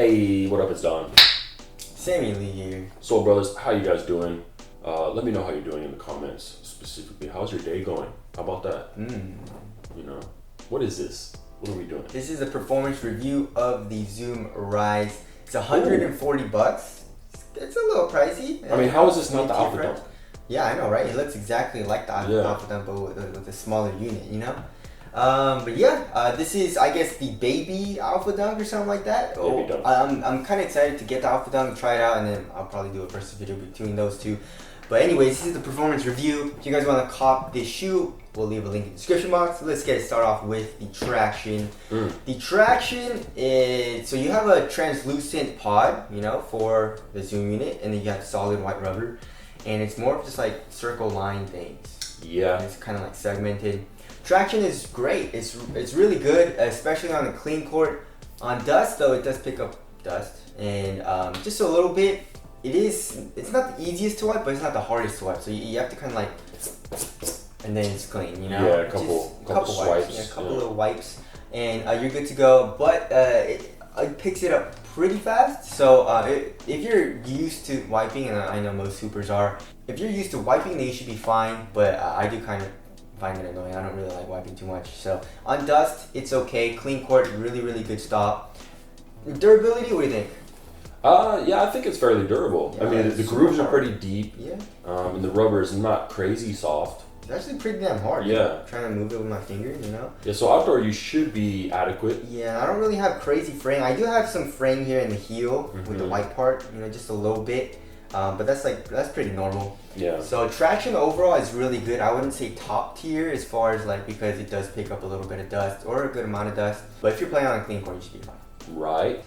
Hey, what up, it's Don. Sammy Lee here. So, brothers, how you guys doing? Let me know how you're doing in the comments. Specifically, how's your day going? How about that? You know, what is this? What are we doing? This is a performance review of the Zoom Rize. It's 140 bucks. It's a little pricey. I mean, how is this not the Alpha Dunk? Yeah, I know, right? It looks exactly like the Alpha Dunk, but with a smaller unit, you know? But yeah, this is, I guess, the baby Alpha Dunk or something like that. Baby Dunk. I'm kind of excited to get the Alpha Dunk, try it out, and then I'll probably do a versus video between those two. But anyways, this is the performance review. If you guys want to cop this shoe, we'll leave a link in the description box. Let's get it started off with the traction. The traction is, so you have a translucent pod, you know, for the Zoom unit, and then you have solid white rubber. And it's more of just like circle line things. Yeah. And it's kind of like segmented. Traction is great. It's really good, especially on a clean court. On dust though, it does pick up dust, and just a little bit. It's not the easiest to wipe, but it's not the hardest to wipe. So you have to kind of like, and then it's clean, you know. Yeah, a couple swipes. Yeah, a couple little wipes, and you're good to go. But it picks it up pretty fast. So if you're used to wiping, and I know most hoopers are, if you're used to wiping, then you should be fine. But I do kind of find it annoying. I don't really like wiping too much. So on dust, it's okay. Clean court, really, really good stop. Durability, what do you think? Yeah, I think it's fairly durable. Yeah, I mean, the grooves are pretty deep. Yeah. And the rubber is not crazy soft. It's actually pretty damn hard. Yeah. Trying to move it with my finger, you know? Yeah, so outdoor you should be adequate. Yeah, I don't really have crazy fraying. I do have some fraying here in the heel with the white part, you know, just a little bit. But that's pretty normal. Yeah. So traction overall is really good. I wouldn't say top tier as far as like, because it does pick up a little bit of dust or a good amount of dust. But if you're playing on a clean court, you should be fine. Right.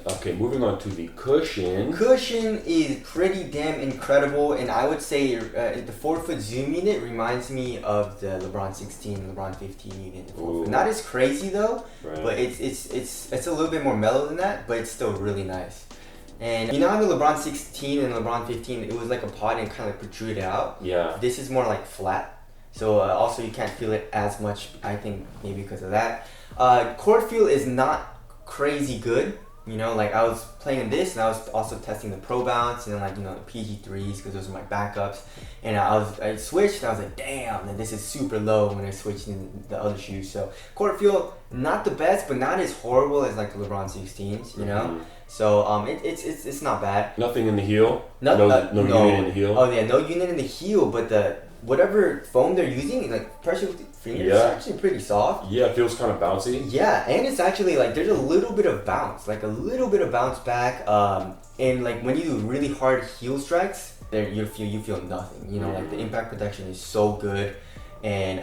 Okay, moving on to the cushion. Cushion is pretty damn incredible, and I would say the 4-foot Zoom unit reminds me of the LeBron 16, LeBron 15 unit. Not as crazy though, but it's a little bit more mellow than that, but it's still really nice. And you know how the LeBron 16 and LeBron 15, it was like a pod and kind of like protruded out? Yeah. This is more like flat. So also you can't feel it as much, I think maybe because of that. Court feel is not crazy good. You know, like I was playing this and I was also testing the Pro Bounce and then like, you know, the PG3s because those are my backups. And I switched and I was like, damn, this is super low when I switched in the other shoes. So court feel, not the best, but not as horrible as like the LeBron 16s, you know? So it's not bad. Nothing in the heel? No unit in the heel? Oh yeah, no unit in the heel, but whatever foam they're using, like pressure with the fingers, it's actually pretty soft. Yeah, it feels kind of bouncy. Yeah, and it's actually like there's a little bit of bounce, like a little bit of bounce back. And like when you do really hard heel strikes, there you feel nothing. You know, like the impact protection is so good, and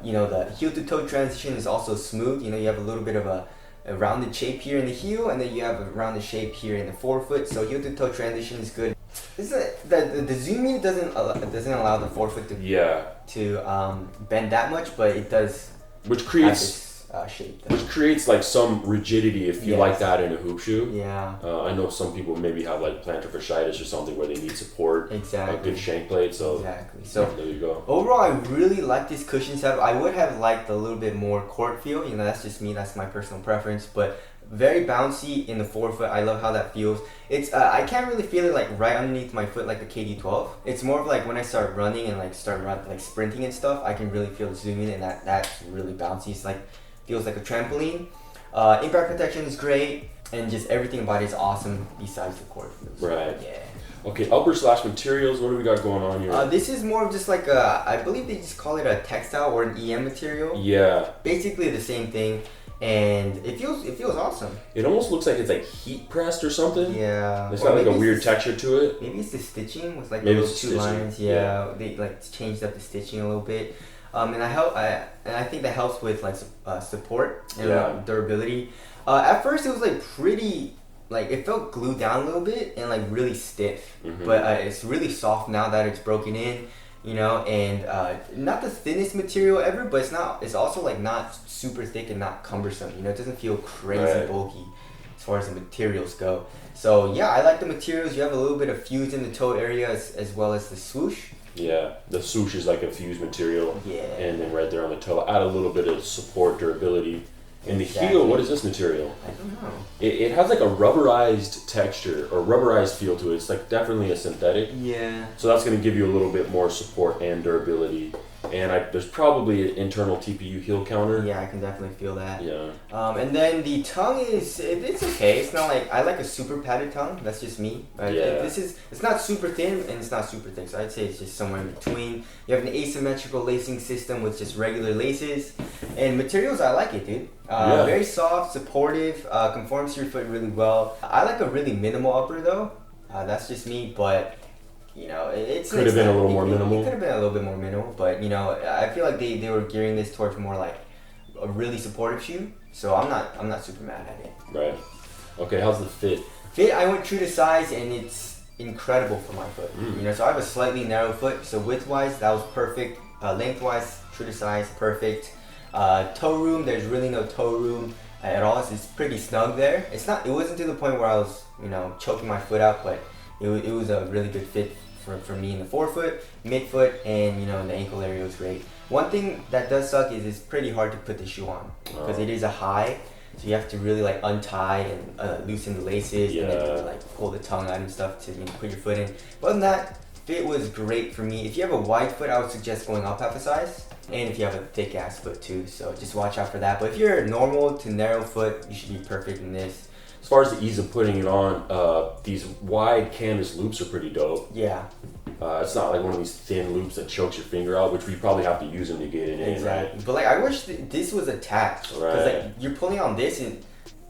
you know the heel to toe transition is also smooth. You know, you have a little bit of a rounded shape here in the heel, and then you have a rounded shape here in the forefoot. So heel to toe transition is good. The Zoom unit doesn't allow the forefoot to bend that much, but it does. Which creates shape. Which creates like some rigidity if you like that in a hoop shoe. Yeah. I know some people maybe have like plantar fasciitis or something where they need support. Exactly. A good shank plate. So exactly. So there you go. Overall, I really like this cushion setup. I would have liked a little bit more court feel. You know, that's just me. That's my personal preference. But very bouncy in the forefoot. I love how that feels. It's I can't really feel it like right underneath my foot like the KD12. It's more of like when I start running and like sprinting and stuff, I can really feel the Zoom in, and that's really bouncy. It's like feels like a trampoline. Impact protection is great, and just everything about it is awesome besides the court feels. Right. Yeah. Okay, upper / materials. What do we got going on here? This is more of just like I believe they just call it a textile or an EM material. Yeah. Basically the same thing. And it feels awesome. It almost looks like it's like heat pressed or something. Yeah. It's got like a weird texture to it. Maybe it's the stitching with like maybe those two lines. Yeah. They like changed up the stitching a little bit. And I think that helps with like support and durability. At first it was like pretty, like it felt glued down a little bit and like really stiff. But it's really soft now that it's broken in. You know, and not the thinnest material ever, but it's also like not super thick and not cumbersome. You know, it doesn't feel crazy bulky as far as the materials go. So yeah, I like the materials. You have a little bit of fuse in the toe area as well as the swoosh. Yeah, the swoosh is like a fused material. Yeah. And then right there on the toe, add a little bit of support, durability. And the Exactly. heel, what is this material? I don't know. It has like a rubberized texture or rubberized feel to it. It's like definitely a synthetic. Yeah. So that's going to give you a little bit more support and durability. And there's probably an internal TPU heel counter. Yeah, I can definitely feel that. Yeah. And then the tongue it's okay. It's not like I like a super padded tongue. That's just me. But Yeah. it's not super thin and it's not super thick. So I'd say it's just somewhere in between. You have an asymmetrical lacing system with just regular laces, and materials. I like it, dude. Yeah. Very soft, supportive, conforms to your foot really well. I like a really minimal upper though. That's just me, but. You know, it's Could have been a little more minimal. It could have been a little bit more minimal, but you know, I feel like they were gearing this towards more like a really supportive shoe. So I'm not super mad at it. Right. Okay, how's the fit? Fit, I went true to size, and it's incredible for my foot. You know, so I have a slightly narrow foot, so width wise that was perfect. Length wise, true to size, perfect. Toe room, there's really no toe room at all. So it's pretty snug there. It wasn't to the point where I was choking my foot out, but it was a really good fit for me in the forefoot, midfoot, and in the ankle area was great. One thing that does suck is it's pretty hard to put the shoe on because it is a high, so you have to really like untie and loosen the laces and then like pull the tongue out and stuff to put your foot in. But other than that, fit was great for me. If you have a wide foot, I would suggest going up half a size, and if you have a thick ass foot too, so just watch out for that. But if you're normal to narrow foot, you should be perfect in this. As far as the ease of putting it on, these wide canvas loops are pretty dope. Yeah. It's not like one of these thin loops that chokes your finger out, which we probably have to use them to get it in. Exactly. Right? But like, I wish this was attached because like you're pulling on this and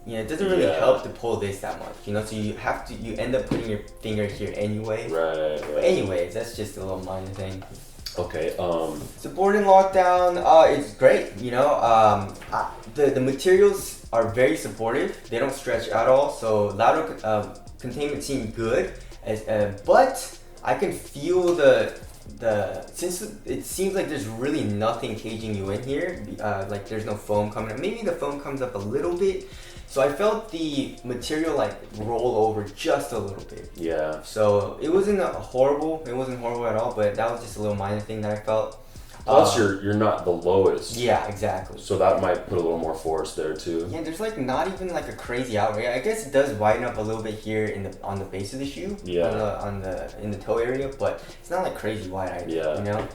it doesn't really help to pull this that much. So you end up putting your finger here anyway. Right. But anyways, that's just a little minor thing. Okay. Support and lockdown, it's great. The materials are very supportive. They don't stretch at all, so lateral containment seemed good. But I can feel since it seems like there's really nothing caging you in here. Like there's no foam coming up. Maybe the foam comes up a little bit. So I felt the material like roll over just a little bit. Yeah. So it wasn't horrible. It wasn't horrible at all, but that was just a little minor thing that I felt. Plus, you're not the lowest. Yeah, exactly. So that might put a little more force there too. Yeah, there's like not even like a crazy outrage. I guess it does widen up a little bit here on the base of the shoe. Yeah. In the toe area, but it's not like crazy wide either. Yeah.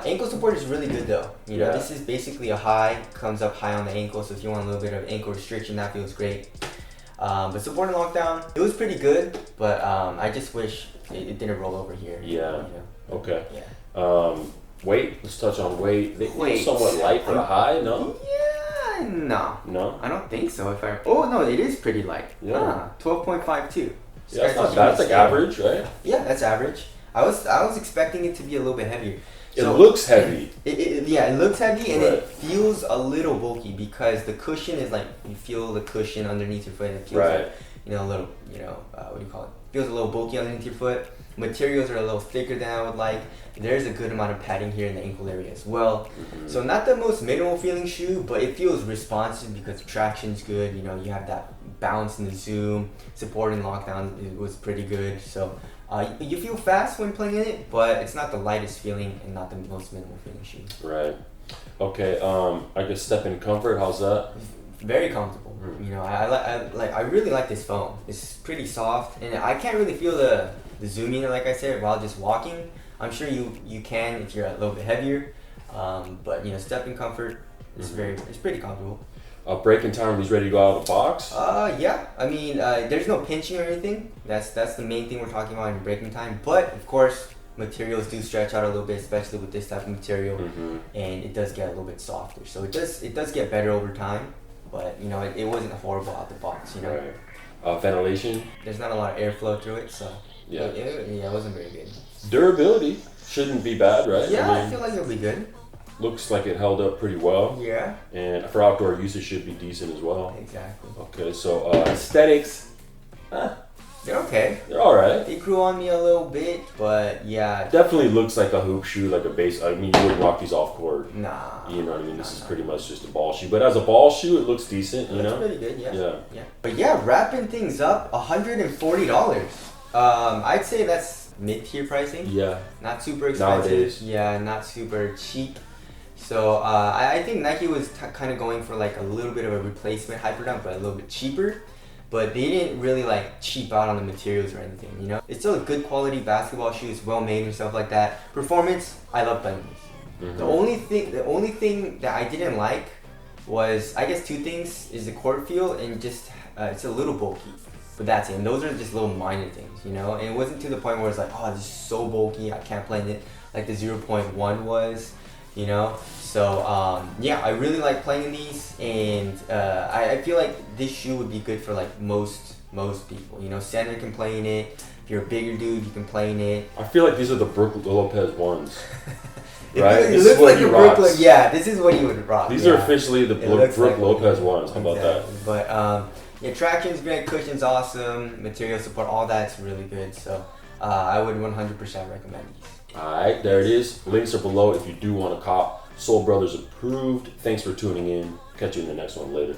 Ankle support is really good though. This is basically a high, comes up high on the ankle, so if you want a little bit of ankle restriction, that feels great. But support and lockdown, it was pretty good, but I just wish it didn't roll over here. Yeah. Okay. Yeah. Weight, let's touch on weight. They feel Weight. somewhat light for a high, no? Yeah, no. No? I don't think so. Oh no, it is pretty light. Yeah. 12.52. Yeah, that's not bad. That's like average, right? Yeah, that's average. I was expecting it to be a little bit heavier. It looks heavy. It looks heavy and Right. it feels a little bulky because the cushion is like, you feel the cushion underneath your foot and it feels Right. like, a little, what do you call it? Feels a little bulky underneath your foot. Materials are a little thicker than I would like. There's a good amount of padding here in the ankle area as well. Mm-hmm. So not the most minimal feeling shoe, but it feels responsive because traction's good. You have that bounce in the zoom. Support and lockdown was pretty good. So you feel fast when playing in it, but it's not the lightest feeling and not the most minimal feeling shoe. Right. Okay. I guess step in comfort. How's that? Very comfortable. I really like this foam. It's pretty soft, and I can't really feel the zooming, like I said, while just walking. I'm sure you can if you're a little bit heavier, but step in comfort. It's pretty comfortable. Breaking time. Are these ready to go out of the box? Yeah. I mean, there's no pinching or anything. That's the main thing we're talking about in breaking time. But of course, materials do stretch out a little bit, especially with this type of material, and it does get a little bit softer. So it does get better over time. But it wasn't horrible out the box. Right. Ventilation. There's not a lot of airflow through it, so yeah, it wasn't very good. Durability shouldn't be bad, right? Yeah, I feel like it'll be good. Looks like it held up pretty well. Yeah. And for outdoor use, it should be decent as well. Exactly. Okay, so aesthetics. They're okay. They're all right. They grew on me a little bit, but yeah. Definitely looks like a hoop shoe, like a base. I mean, you wouldn't rock these off court. Nah. You know what I mean? This is pretty much just a ball shoe. But as a ball shoe, it looks decent, you know? It's pretty good, yeah. Yeah. But yeah, wrapping things up, $140. I'd say that's mid-tier pricing. Yeah. Not super expensive. Nowadays. Yeah, not super cheap. So I think Nike was kind of going for like a little bit of a replacement Hyperdunk, but a little bit cheaper. But they didn't really like cheap out on the materials or anything, you know? It's still a good quality basketball shoe, it's well made and stuff like that. Performance, I love playing these. Mm-hmm. The only thing that I didn't like was, I guess two things, is the court feel and just, it's a little bulky. But that's it, and those are just little minor things, you know? And it wasn't to the point where it's like, oh, this is so bulky, I can't play in it, like the 0.1 was, you know? So yeah, I really like playing in these, and I feel like this shoe would be good for like most people. You know, center can play in it. If you're a bigger dude, you can play in it. I feel like these are the Brook Lopez ones, right? It looks like the Brooklyn. Yeah, this is what he would rock. These are officially the Brook Lopez ones. How about that? But yeah, traction's great, cushion's awesome, material support, all that's really good. So I would 100% recommend these. Alright, there it is. Links are below if you do want to cop. Soul Brothers approved. Thanks for tuning in. Catch you in the next one later.